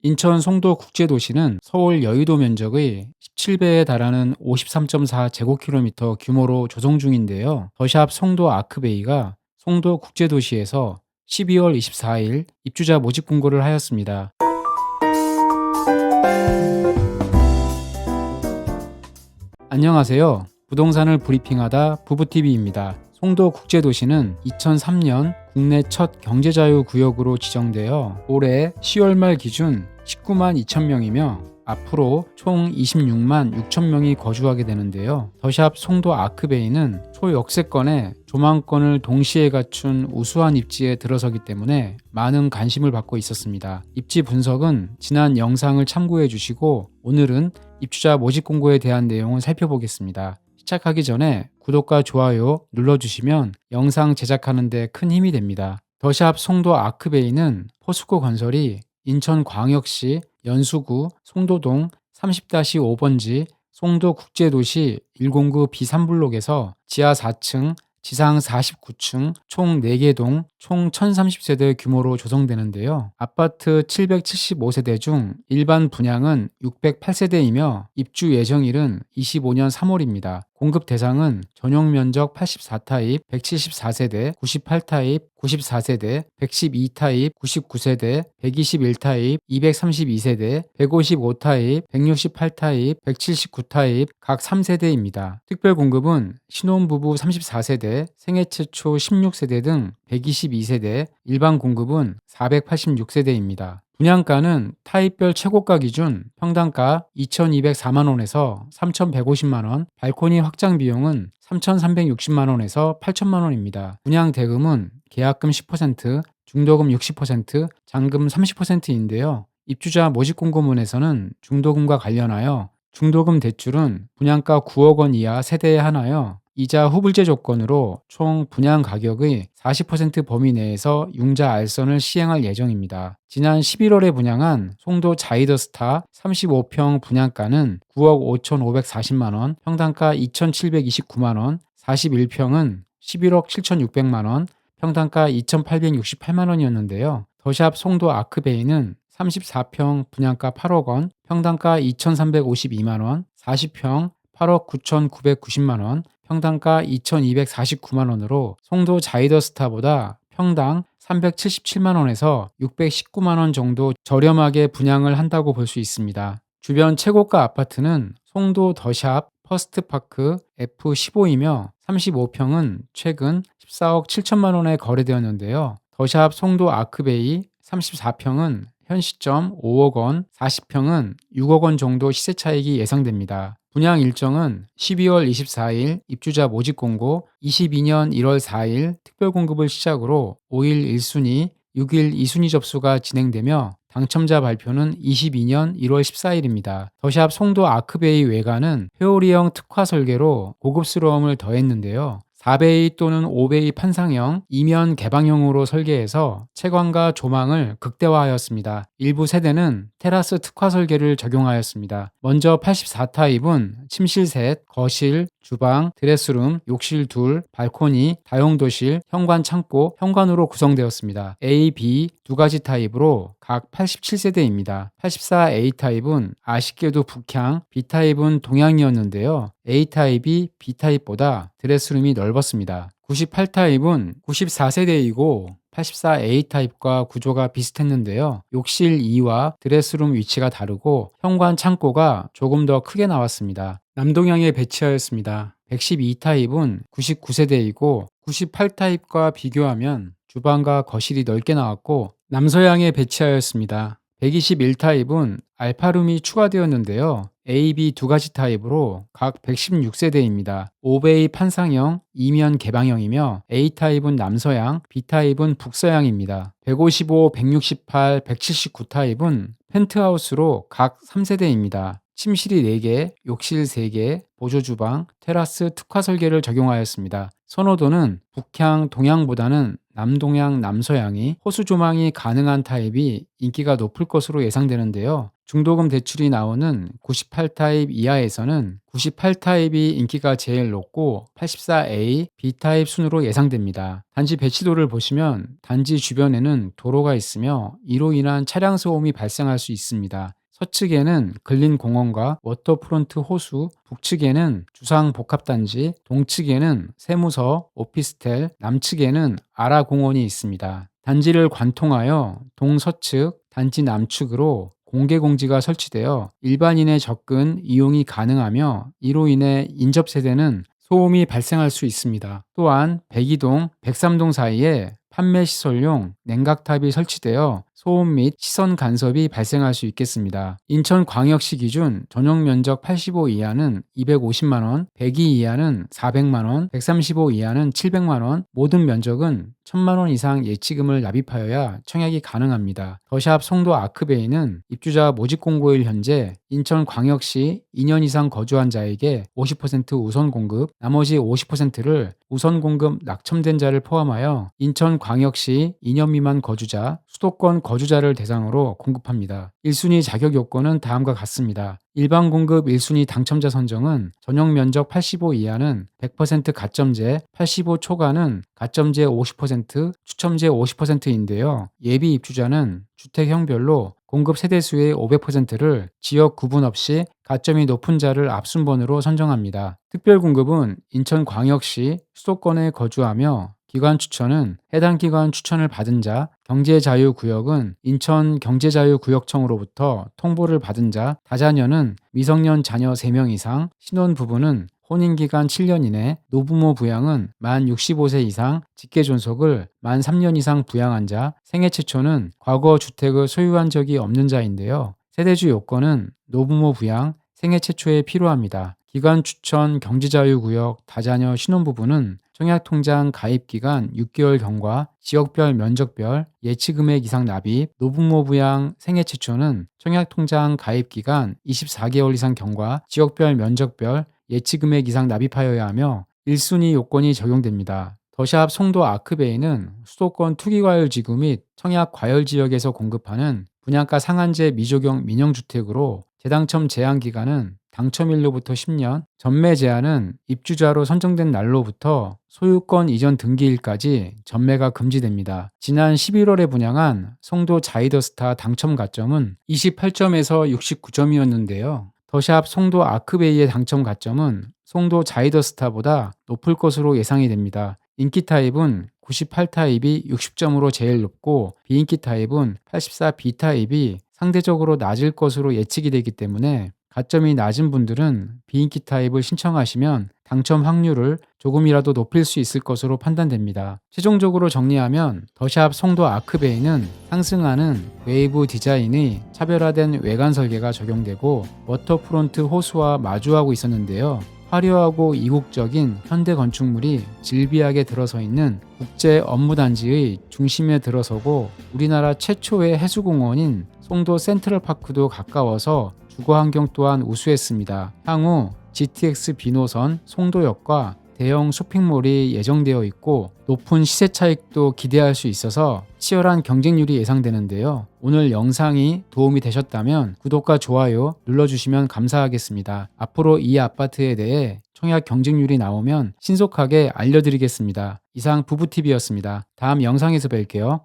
인천 송도 국제도시는 서울 여의도 면적의 17배에 달하는 53.4제곱킬로미터 규모로 조성 중인데요. 더샵 송도 아크베이가 송도 국제도시에서 12월 24일 입주자 모집 공고를 하였습니다. 안녕하세요. 부동산을 브리핑하다 부부TV입니다. 송도 국제도시는 2003년 국내 첫 경제자유구역으로 지정되어 올해 10월 말 기준 19만 2천 명이며 앞으로 총 26만 6천 명이 거주하게 되는데요. 더샵 송도 아크베이는 초역세권에 조망권을 동시에 갖춘 우수한 입지에 들어서기 때문에 많은 관심을 받고 있었습니다. 입지 분석은 지난 영상을 참고해 주시고 오늘은 입주자 모집 공고에 대한 내용을 살펴보겠습니다. 시작하기 전에 구독과 좋아요 눌러주시면 영상 제작하는 데 큰 힘이 됩니다. 더샵 송도 아크베이는 포스코 건설이 인천광역시 연수구 송도동 30-5번지 송도국제도시 109 B3블록에서 지하 4층, 지상 49층, 총 4개 동, 총 1030세대 규모로 조성되는데요. 아파트 775세대 중 일반 분양은 608세대이며 입주 예정일은 25년 3월입니다. 공급 대상은 전용 면적 84타입 174세대, 98타입 94세대, 112타입 99세대, 121타입 232세대, 155타입 168타입 179타입 각 3세대입니다. 특별 공급은 신혼부부 34세대, 생애 최초 16세대 등 122세대, 일반 공급은 486세대입니다. 분양가는 타입별 최고가 기준 평당가 2,204만원에서 3,150만원, 발코니 확장 비용은 3,360만원에서 8천만원입니다. 분양 대금은 계약금 10%, 중도금 60%, 잔금 30%인데요. 입주자 모집 공고문에서는 중도금과 관련하여 중도금 대출은 분양가 9억 원 이하 세대에 하나여 이자 후불제 조건으로 총 분양 가격의 40% 범위 내에서 융자 알선을 시행할 예정입니다. 지난 11월에 분양한 송도 자이더스타 35평 분양가는 9억 5,540만원, 평당가 2,729만원, 41평은 11억 7,600만원, 평당가 2,868만원이었는데요. 더샵 송도 아크베이는 34평 분양가 8억 원, 평당가 2,352만원, 40평 8억 9,990만원, 평당가 2,249만원으로 송도 자이더스타보다 평당 377만원에서 619만원 정도 저렴하게 분양을 한다고 볼 수 있습니다. 주변 최고가 아파트는 송도 더샵 퍼스트파크 F15이며 35평은 최근 14억 7천만원에 거래되었는데요. 더샵 송도 아크베이 34평은 현 시점 5억 원, 40평은 6억 원 정도 시세 차익이 예상됩니다. 분양 일정은 12월 24일 입주자 모집 공고, 22년 1월 4일 특별 공급을 시작으로 5일 1순위, 6일 2순위 접수가 진행되며 당첨자 발표는 22년 1월 14일입니다. 더샵 송도 아크베이 외관은 회오리형 특화 설계로 고급스러움을 더했는데요. 4베이 또는 5베이 판상형, 이면 개방형으로 설계해서 채광과 조망을 극대화하였습니다. 일부 세대는 테라스 특화 설계를 적용하였습니다. 먼저 84타입은 침실 셋, 거실, 주방, 드레스룸, 욕실 둘, 발코니, 다용도실, 현관 창고, 현관으로 구성되었습니다. A, B 두 가지 타입으로 각 87세대입니다. 84A 타입은 아쉽게도 북향, B 타입은 동향이었는데요. A 타입이 B 타입보다 드레스룸이 넓었습니다. 98타입은 94세대이고 84A 타입과 구조가 비슷했는데요. 욕실 2와 드레스룸 위치가 다르고 현관 창고가 조금 더 크게 나왔습니다. 남동향에 배치하였습니다. 112타입은 99세대이고 98타입과 비교하면 주방과 거실이 넓게 나왔고 남서향에 배치하였습니다. 121타입은 알파룸이 추가되었는데요. A, B 두 가지 타입으로 각 116세대입니다. 5베이 판상형, 이면 개방형이며 A 타입은 남서향, B 타입은 북서향입니다. 155, 168, 179 타입은 펜트하우스로 각 3세대입니다. 침실이 4개, 욕실 3개, 보조주방, 테라스 특화 설계를 적용하였습니다. 선호도는 북향, 동향보다는 남동향, 남서향이 호수 조망이 가능한 타입이 인기가 높을 것으로 예상되는데요. 중도금 대출이 나오는 98타입 이하에서는 98타입이 인기가 제일 높고 84A, B타입 순으로 예상됩니다. 단지 배치도를 보시면 단지 주변에는 도로가 있으며 이로 인한 차량 소음이 발생할 수 있습니다. 서측에는 근린 공원과 워터프론트 호수, 북측에는 주상 복합단지, 동측에는 세무서, 오피스텔, 남측에는 아라공원이 있습니다. 단지를 관통하여 동서측, 단지 남측으로 공개 공지가 설치되어 일반인의 접근, 이용이 가능하며 이로 인해 인접세대는 소음이 발생할 수 있습니다. 또한 102동, 103동 사이에 판매 시설용 냉각탑이 설치되어 소음 및 시선 간섭이 발생할 수 있겠습니다. 인천광역시 기준 전용 면적 85 이하는 250만원, 102 이하는 400만원, 135 이하는 700만원, 모든 면적은 1000만원 이상 예치금을 납입하여야 청약이 가능합니다. 더샵 송도 아크베이는 입주자 모집 공고일 현재 인천광역시 2년 이상 거주한 자에게 50% 우선 공급, 나머지 50%를 우선 공급 낙첨된 자를 포함하여 인천광역시 2년 미만 거주자, 수도권 거주자를 대상으로 공급합니다. 1순위 자격 요건은 다음과 같습니다. 일반 공급 1순위 당첨자 선정은 전용 면적 85 이하는 100% 가점제, 85 초과는 가점제 50%, 추첨제 50%인데요. 예비 입주자는 주택형별로 공급 세대수의 500%를 지역 구분 없이 가점이 높은 자를 앞순번으로 선정합니다. 특별공급은 인천광역시 수도권에 거주하며 기관 추천은 해당 기관 추천을 받은 자, 경제자유구역은 인천경제자유구역청으로부터 통보를 받은 자, 다자녀는 미성년 자녀 3명 이상, 신혼부부는 혼인기간 7년 이내, 노부모 부양은 만 65세 이상, 직계존속을 만 3년 이상 부양한 자, 생애 최초는 과거 주택을 소유한 적이 없는 자인데요. 세대주 요건은 노부모 부양, 생애 최초에 필요합니다. 기관 추천 경제자유구역 다자녀 신혼부부는 청약통장 가입기간 6개월 경과, 지역별 면적별, 예치금액 이상 납입, 노부모 부양 생애 최초는 청약통장 가입기간 24개월 이상 경과, 지역별 면적별, 예치금액 이상 납입하여야 하며 1순위 요건이 적용됩니다. 더샵 송도 아크베이는 수도권 투기과열지구 및 청약과열지역에서 공급하는 분양가 상한제 미적용 민영주택으로 재당첨 제한기간은 당첨일로부터 10년, 전매 제한은 입주자로 선정된 날로부터 소유권 이전 등기일까지 전매가 금지됩니다. 지난 11월에 분양한 송도 자이더스타 당첨 가점은 28점에서 69점이었는데요. 더샵 송도 아크베이의 당첨 가점은 송도 자이더스타보다 높을 것으로 예상이 됩니다. 인기 타입은 98타입이 60점으로 제일 높고 비인기 타입은 84B 타입이 상대적으로 낮을 것으로 예측이 되기 때문에 가점이 낮은 분들은 비인기 타입을 신청하시면 당첨 확률을 조금이라도 높일 수 있을 것으로 판단됩니다. 최종적으로 정리하면 더샵 송도 아크베이는 상승하는 웨이브 디자인의 차별화된 외관 설계가 적용되고 워터프론트 호수와 마주하고 있었는데요. 화려하고 이국적인 현대 건축물이 질비하게 들어서 있는 국제 업무단지의 중심에 들어서고 우리나라 최초의 해수공원인 송도 센트럴파크도 가까워서 주거환경 또한 우수했습니다. 향후 GTX 비노선 송도역과 대형 쇼핑몰이 예정되어 있고 높은 시세 차익도 기대할 수 있어서 치열한 경쟁률이 예상되는데요. 오늘 영상이 도움이 되셨다면 구독과 좋아요 눌러주시면 감사하겠습니다. 앞으로 이 아파트에 대해 청약 경쟁률이 나오면 신속하게 알려드리겠습니다. 이상 부부TV였습니다. 다음 영상에서 뵐게요.